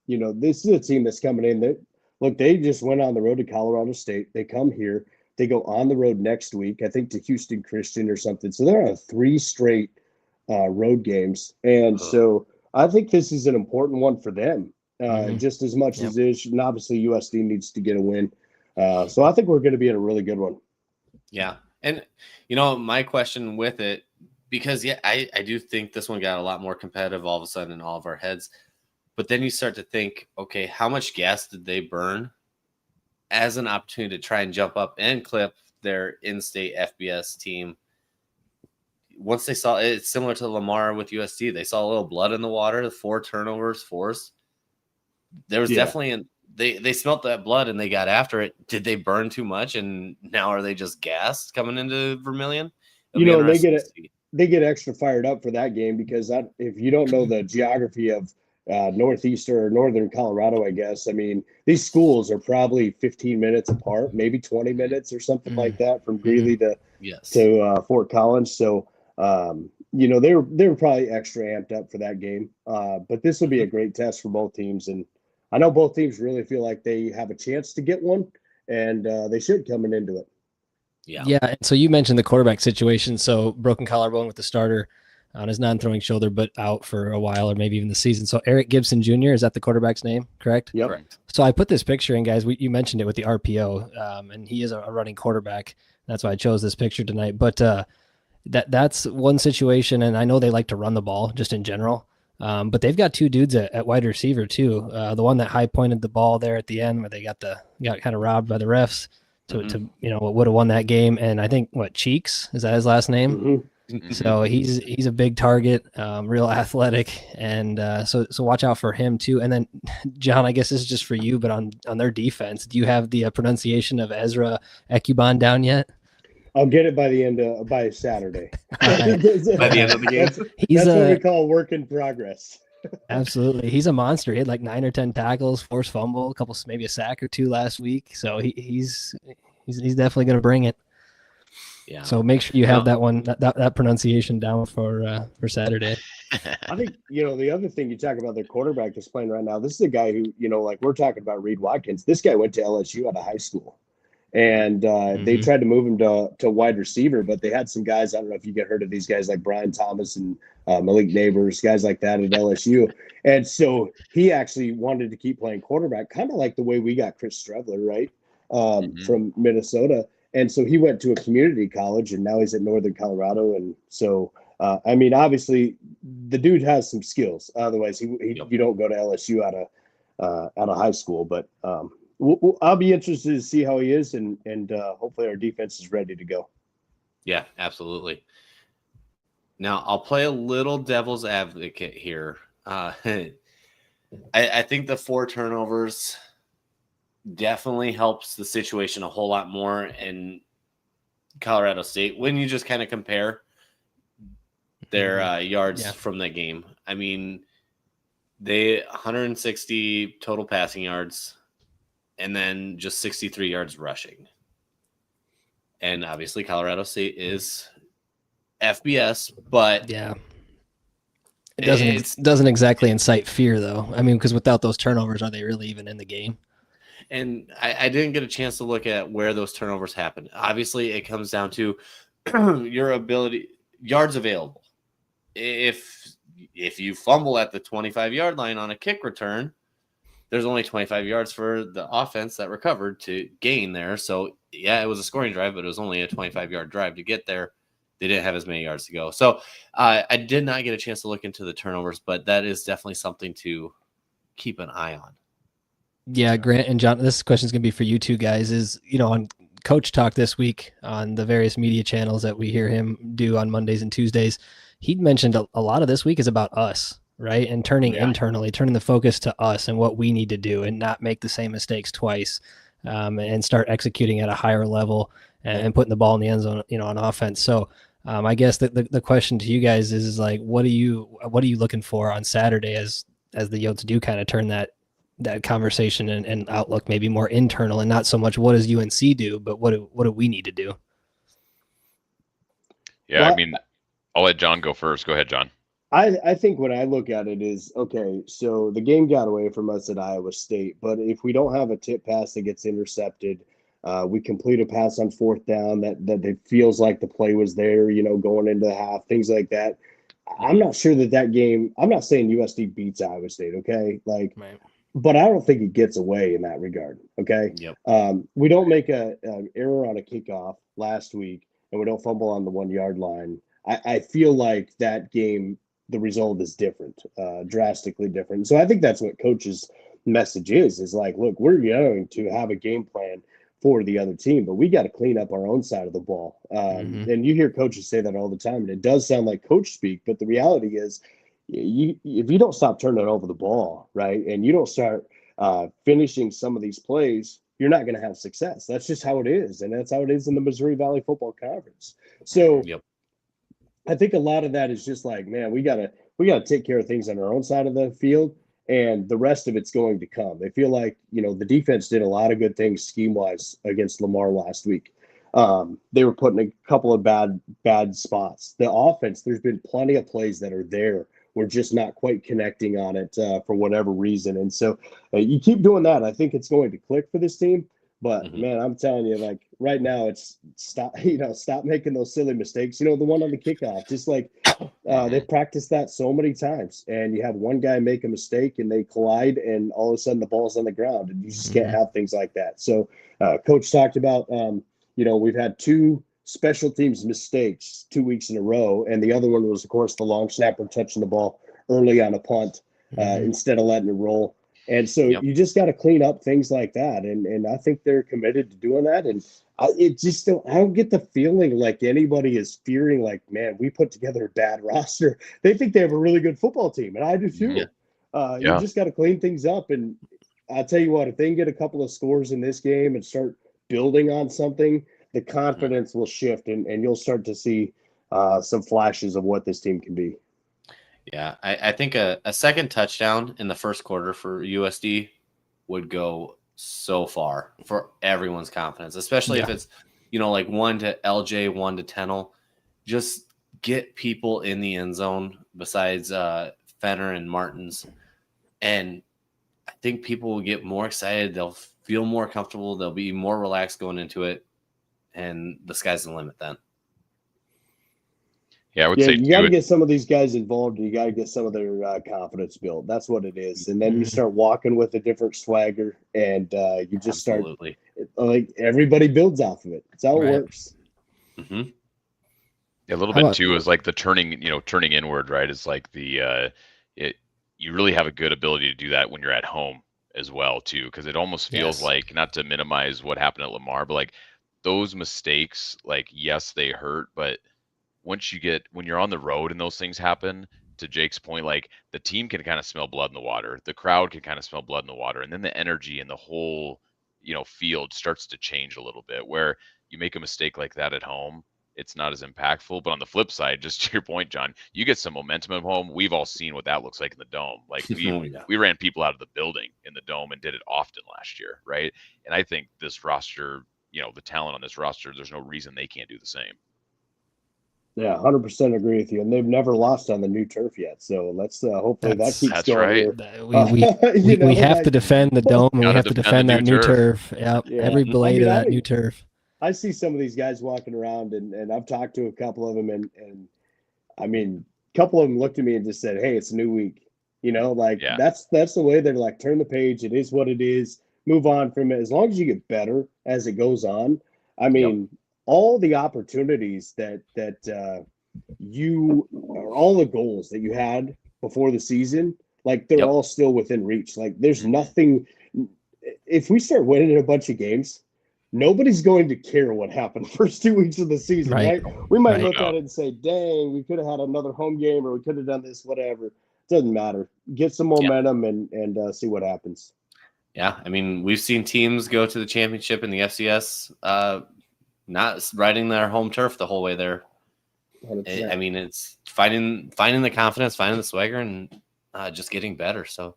this is a team that's coming in that, look, they just went on the road to Colorado State. They come here, they go on the road next week, I think to Houston Christian or something. So they're on 3 straight road games. And so I think this is an important one for them, just as much as it is. And obviously USD needs to get a win. So I think we're going to be in a really good one. Yeah. And, my question with it, because, I do think this one got a lot more competitive all of a sudden in all of our heads. But then you start to think, okay, how much gas did they burn as an opportunity to try and jump up and clip their in-state FBS team? Once they saw it, it's similar to Lamar with USD. They saw a little blood in the water, the 4 turnovers forced. There was definitely they smelt that blood and they got after it. Did they burn too much? And now are they just gassed coming into Vermilion? They get extra fired up for that game because if you don't know the geography of northeastern or northern Colorado, I guess, I mean, these schools are probably 15 minutes apart, maybe 20 minutes or something like that from Greeley to Fort Collins. So, they were probably extra amped up for that game. But this will be a great test for both teams. And I know both teams really feel like they have a chance to get one, and they should coming into it. Yeah. And so you mentioned the quarterback situation. So broken collarbone with the starter on his non-throwing shoulder, but out for a while or maybe even the season. So Eric Gibson Jr., is that the quarterback's name? Correct? Yep. Correct. So I put this picture in, guys. You mentioned it with the RPO, and he is a running quarterback. That's why I chose this picture tonight. But that's one situation, and I know they like to run the ball just in general. But they've got 2 dudes at wide receiver too. The one that high pointed the ball there at the end where they got kind of robbed by the refs. To what would have won that game. And I think Cheeks, is that his last name? So he's a big target, real athletic, and so watch out for him too. And then, John, I guess this is just for you, but on their defense, do you have the pronunciation of Ezra Ekuban down yet? I'll get it by Saturday. Right. By the end of the game. That's what we call work in progress. Absolutely. He's a monster. He had like 9 or 10 tackles, forced fumble, maybe a sack or 2 last week. So he's definitely going to bring it. Yeah. So make sure you have that one, that pronunciation down for Saturday. I think, the other thing you talk about their quarterback that's playing right now, this is a guy who, like we're talking about Reed Watkins. This guy went to LSU out of high school. And they tried to move him to wide receiver, but they had some guys. I don't know if you get heard of these guys like Brian Thomas and Malik Neighbors, guys like that at LSU. And so he actually wanted to keep playing quarterback, kind of like the way we got Chris Streveler, right, from Minnesota. And so he went to a community college, and now he's at Northern Colorado. And so, obviously, the dude has some skills. Otherwise, you don't go to LSU out of high school. But I'll be interested to see how he is, and hopefully our defense is ready to go. Yeah, absolutely. Now, I'll play a little devil's advocate here. I think the 4 turnovers definitely helps the situation a whole lot more in Colorado State when you just kind of compare their yards from that game. I mean, they 160 total passing yards and then just 63 yards rushing. And obviously Colorado State is FBS, but yeah, it doesn't exactly incite fear though. I mean, because without those turnovers, are they really even in the game? And I didn't get a chance to look at where those turnovers happened. Obviously, it comes down to your ability, yards available. If you fumble at the 25-yard line on a kick return, there's only 25 yards for the offense that recovered to gain there. So, yeah, it was a scoring drive, but it was only a 25-yard drive to get there. They didn't have as many yards to go. So, I did not get a chance to look into the turnovers, but that is definitely something to keep an eye on. Yeah, Grant and John, this question is going to be for you two guys. Is, on Coach Talk this week on the various media channels that we hear him do on Mondays and Tuesdays, he'd mentioned a lot of this week is about us, right? And turning the focus to us and what we need to do and not make the same mistakes twice, and start executing at a higher level and putting the ball in the end zone, on offense. So I guess the question to you guys is like, what are you looking for on Saturday as the Yotes do kind of turn that conversation and outlook maybe more internal and not so much what does UNC do, but what do we need to do? Yeah, well, I mean, I'll let John go first. Go ahead, John. I think when I look at it is, okay, so the game got away from us at Iowa State, but if we don't have a tip pass that gets intercepted, we complete a pass on 4th down that it feels like the play was there, going into the half, things like that. I'm not sure that game, I'm not saying USD beats Iowa State, okay? Like, right. But I don't think it gets away in that regard, okay? Yep. We don't make an error on a kickoff last week, and we don't fumble on the 1-yard line. I feel like that game, the result is different, drastically different. So I think that's what Coach's message is like, look, we're going to have a game plan for the other team, but we got to clean up our own side of the ball. And you hear coaches say that all the time, and it does sound like coach speak, but the reality is, if you don't stop turning over the ball, right, and you don't start finishing some of these plays, you're not going to have success. That's just how it is, and that's how it is in the Missouri Valley Football Conference. So I think a lot of that is just like, man, we gotta take care of things on our own side of the field, and the rest of it's going to come. I feel like, the defense did a lot of good things scheme-wise against Lamar last week. They were putting a couple of bad spots. The offense, there's been plenty of plays that are there. We're just not quite connecting on it for whatever reason. And so you keep doing that. I think it's going to click for this team. But, man, I'm telling you, like, right now it's stop making those silly mistakes. The one on the kickoff, just like they practiced that so many times. And you have one guy make a mistake and they collide and all of a sudden the ball's on the ground. And you just can't have things like that. So Coach talked about, we've had 2 special teams mistakes 2 weeks in a row, and the other one was, of course, the long snapper touching the ball early on a punt instead of letting it roll. And so you just got to clean up things like that. And I think they're committed to doing that. And I don't get the feeling like anybody is fearing like, man, we put together a bad roster. They think they have a really good football team. And I do too. You just got to clean things up. And I'll tell you what, if they can get a couple of scores in this game and start building on something, the confidence will shift and you'll start to see some flashes of what this team can be. Yeah, I think a second touchdown in the first quarter for USD would go so far for everyone's confidence, especially if it's, like 1 to LJ, 1 to Tennell. Just get people in the end zone besides Fenner and Martins. And I think people will get more excited. They'll feel more comfortable. They'll be more relaxed going into it. And the sky's the limit then. Yeah, I would say you got to get some of these guys involved. You got to get some of their confidence built. That's what it is. And then you start walking with a different swagger, and you just start like everybody builds off of it. That's how it works. Mm-hmm. A little bit too is like the turning inward, right? Is like the you really have a good ability to do that when you're at home as well too, because it almost feels like, not to minimize what happened at Lamar, but like those mistakes, like yes, they hurt, but when you're on the road and those things happen, to Jake's point, like the team can kind of smell blood in the water. The crowd can kind of smell blood in the water. And then the energy and the whole, field starts to change a little bit, where you make a mistake like that at home, it's not as impactful. But on the flip side, just to your point, John, you get some momentum at home. We've all seen what that looks like in the dome. Like we ran people out of the building in the dome and did it often last year. Right. And I think this roster, the talent on this roster, there's no reason they can't do the same. Yeah, 100% agree with you. And they've never lost on the new turf yet. So let's hopefully that keeps going. Right. We have to defend the dome, and we have to defend that new turf. Yep. Yeah. Every blade of that new turf. I see some of these guys walking around, and I've talked to a couple of them, and I mean, a couple of them looked at me and just said, "Hey, it's a new week." That's the way they're like, turn the page. It is what it is. Move on from it. As long as you get better as it goes on. I mean. Yep. All the opportunities that you or all the goals that you had before the season, like they're all still within reach. Like there's nothing. If we start winning a bunch of games, nobody's going to care what happened the first 2 weeks of the season, right? We might look at it and say, "Dang, we could have had another home game, or we could have done this, whatever." It doesn't matter. Get some momentum and see what happens. Yeah, I mean, we've seen teams go to the championship in the FCS. Not riding their home turf the whole way there. 100%. I mean, it's finding the confidence, finding the swagger, and just getting better. So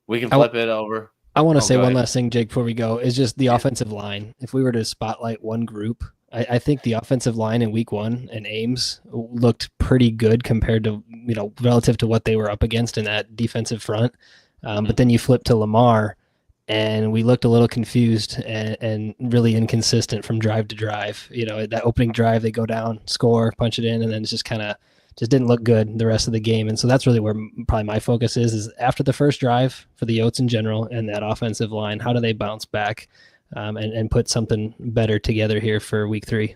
we can flip it over. I want to say one last thing, Jake, before we go, is just the offensive line. If we were to spotlight one group, I think the offensive line in week 1 and Ames looked pretty good compared to, relative to what they were up against in that defensive front. But then you flip to Lamar, and we looked a little confused and really inconsistent from drive to drive. That opening drive, they go down, score, punch it in, and then it's just kind of didn't look good the rest of the game. And so that's really where probably my focus is after the first drive for the Yotes in general and that offensive line, how do they bounce back and put something better together here for week 3?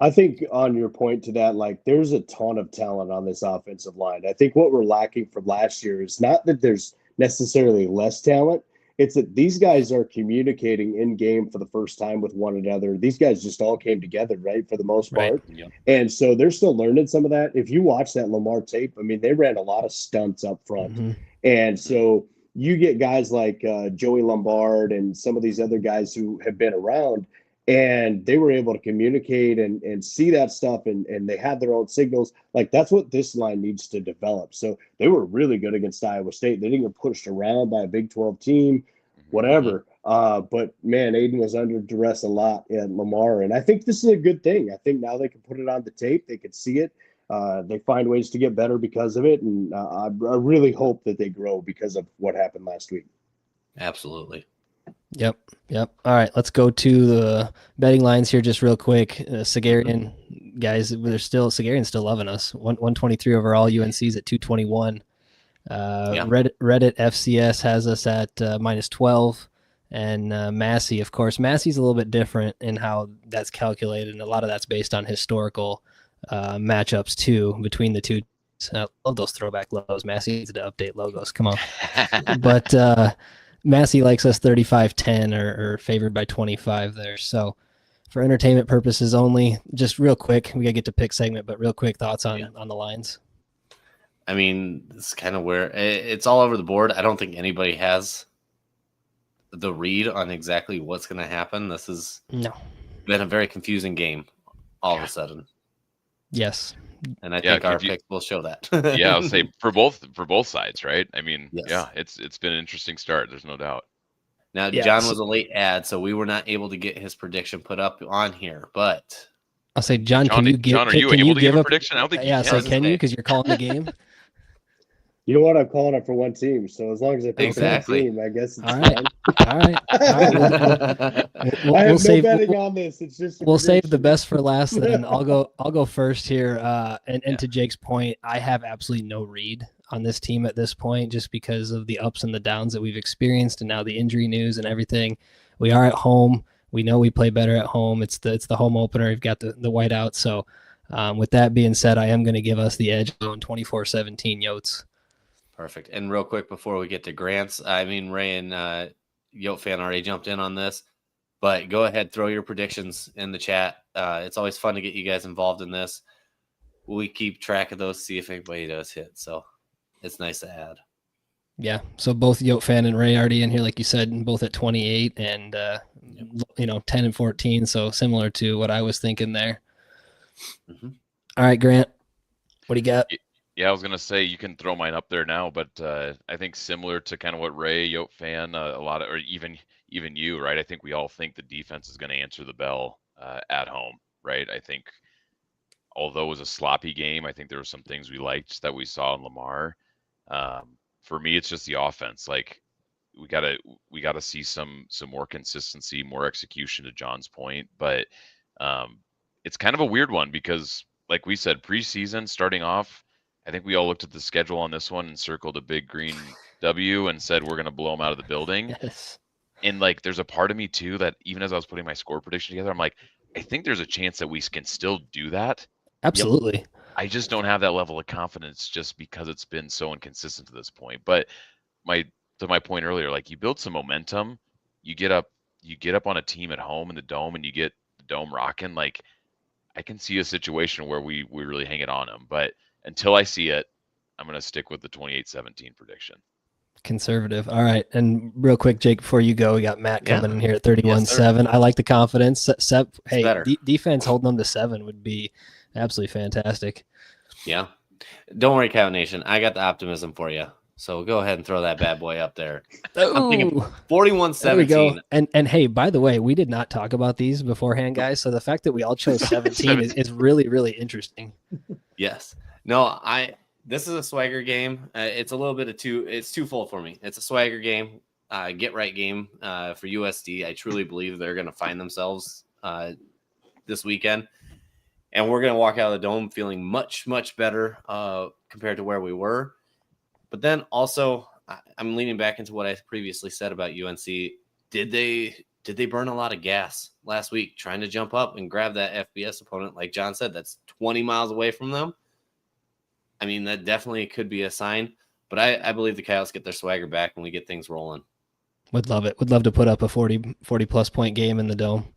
I think on your point to that, like there's a ton of talent on this offensive line. I think what we're lacking from last year is not that there's necessarily less talent. It's that these guys are communicating in game for the first time with one another. These guys just all came together, right, for the most part. Right. Yep. And so they're still learning some of that. If you watch that Lamar tape, I mean, they ran a lot of stunts up front. Mm-hmm. And so you get guys like Joey Lombard and some of these other guys who have been around, and they were able to communicate and see that stuff, and they had their own signals. Like, that's what this line needs to develop. So they were really good against Iowa State. They didn't get pushed around by a Big 12 team, whatever. But, man, Aiden was under duress a lot at Lamar, and I think this is a good thing. I think now they can put it on the tape. They can see it. They find ways to get better because of it, and I really hope that they grow because of what happened last week. Absolutely. Yep. All right, let's go to the betting lines here just real quick. Sagarian, guys, Sagarian's still loving us. 123 overall, UNC's at 221. Reddit FCS has us at -12. And Massey, of course. Massey's a little bit different in how that's calculated, and a lot of that's based on historical matchups, too, between the two I love those throwback logos. Massey needs to update logos. Come on. But Massey likes us 35-10 or favored by 25 there. So for entertainment purposes only, just real quick, we got to get to pick segment, but real quick thoughts on the lines. I mean, it's kind of where it's all over the board. I don't think anybody has the read on exactly what's going to happen. This has been a very confusing game all of a sudden. Yes. And I think our picks will show that. Yeah, I'll say for both sides, right? I mean, yes. it's been an interesting start. There's no doubt. Now, John was a late ad, so we were not able to get his prediction put up on here. But I'll say, John, can you give? John, are you able to give a prediction? I don't think. Yeah, so can you? Because you're calling the game. You know what? I'm calling it for one team, so as long as I pick one team, I guess it's fine. All right. I have no betting on this. It's just we'll save the best for last. Then I'll go first here. And to Jake's point, I have absolutely no read on this team at this point, just because of the ups and the downs that we've experienced, and now the injury news and everything. We are at home. We know we play better at home. It's the home opener. We've got the whiteout. So with that being said, I am going to give us the edge on 24-17 Yotes. Perfect. And real quick before we get to Grant's, I mean, Ray and Yote fan already jumped in on this, but go ahead, throw your predictions in the chat. It's always fun to get you guys involved in this. We keep track of those, see if anybody does hit. So it's nice to add. Yeah. So both Yote fan and Ray already in here, like you said, both at 28 and 10 and 14. So similar to what I was thinking there. Mm-hmm. All right, Grant, what do you got? Yeah, I was going to say you can throw mine up there now, but I think similar to kind of what Ray, Yote fan, a lot of, or even you, right? I think we all think the defense is going to answer the bell at home, right? I think although it was a sloppy game, I think there were some things we liked that we saw in Lamar. For me, it's just the offense. Like we gotta see some more consistency, more execution, to John's point. But it's kind of a weird one because, like we said, preseason starting off, I think we all looked at the schedule on this one and circled a big green W and said we're going to blow them out of the building. Yes. And like, there's a part of me too that even as I was putting my score prediction together, I'm like, I think there's a chance that we can still do that. Absolutely. Yep. I just don't have that level of confidence just because it's been so inconsistent to this point. But to my point earlier, like you build some momentum, you get up on a team at home in the dome and you get the dome rocking. Like I can see a situation where we really hang it on them, but until I see it, I'm going to stick with the 28-17 prediction. Conservative. All right. And real quick, Jake, before you go, we got Matt coming in here at 31-7. I like the confidence. Hey, defense holding them to 7 would be absolutely fantastic. Yeah. Don't worry, Cow Nation. I got the optimism for you. So go ahead and throw that bad boy up there. I'm thinking 41-17. There we go. And hey, by the way, we did not talk about these beforehand, guys. So the fact that we all chose 17 is really, really interesting. Yes. No, this is a swagger game. It's a little bit of it's twofold for me. It's a swagger game, get right game for USD. I truly believe they're going to find themselves this weekend. And we're going to walk out of the dome feeling much, much better compared to where we were. But then also, I'm leaning back into what I previously said about UNC. Did they burn a lot of gas last week trying to jump up and grab that FBS opponent? Like John said, that's 20 miles away from them. I mean, that definitely could be a sign. But I believe the Coyotes get their swagger back when we get things rolling. Would love it. Would love to put up a 40-plus point game in the dome.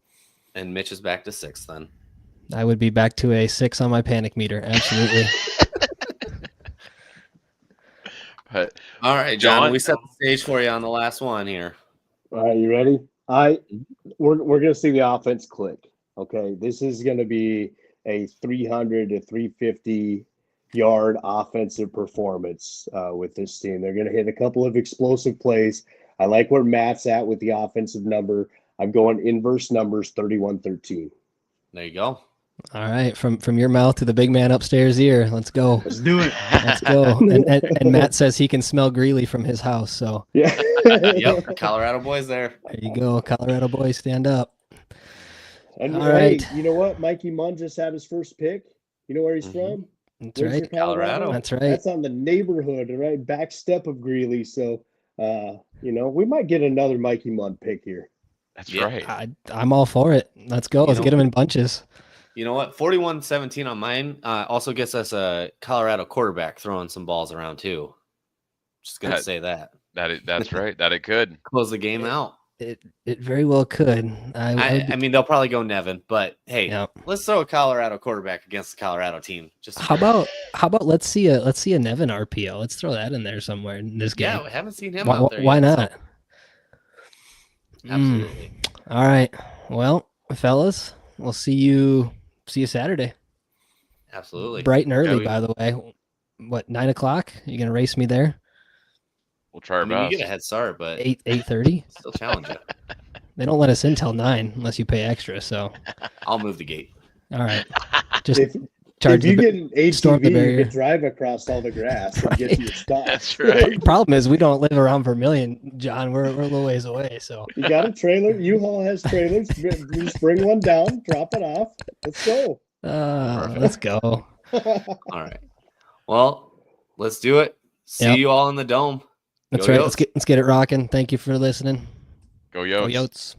And Mitch is back to 6 then. I would be back to a 6 on my panic meter. Absolutely. All right, John, we set the stage for you on the last one here. All right, you ready? We're going to see the offense click. Okay, this is going to be a 300 to 350 yard offensive performance with this team. They're going to hit a couple of explosive plays. I like where Matt's at with the offensive number. I'm going inverse numbers, 31-13. There you go. All right, from your mouth to the big man upstairs ear. Let's go. Let's do it. Let's go. And Matt says he can smell Greeley from his house. So yeah. Yep, Colorado boys there. There you go, Colorado boys, stand up. And all right, you know what? Mikey Munn just had his first pick. You know where he's from? That's right, Colorado. That's right. That's on the neighborhood, right? Back step of Greeley. So, we might get another Mikey Munn pick here. That's right. I'm all for it. Let's go. Let's get them in bunches. You know what? 41-17 on mine also gets us a Colorado quarterback throwing some balls around too. Just gonna say that. That's right. That it could Close the game out. It very well could. I mean, they'll probably go Nevin, but hey, yeah. let's throw a Colorado quarterback against the Colorado team. Just How about let's see a Nevin RPO. Let's throw that in there somewhere in this game. Yeah, we haven't seen him out there why yet, not? So. Absolutely. All right. Well, fellas, we'll see you Saturday. Absolutely. Bright and early, by the way. What, 9 o'clock? You gonna race me there? We'll try our best. You get a head start, but 8:30. Still challenge you. They don't let us in till 9 unless you pay extra. So I'll move the gate. All right. Just if charge you get an ATV, you you could drive across all the grass and get to your stop. That's right. The problem is we don't live around Vermilion, John. We're a little ways away. So You got a trailer. U-Haul has trailers. Just bring one down, drop it off. Let's go. let's go. All right. Well, let's do it. See you all in the dome. That's Go right. Yotes. Let's get it rocking. Thank you for listening. Go Yotes. Go Yotes.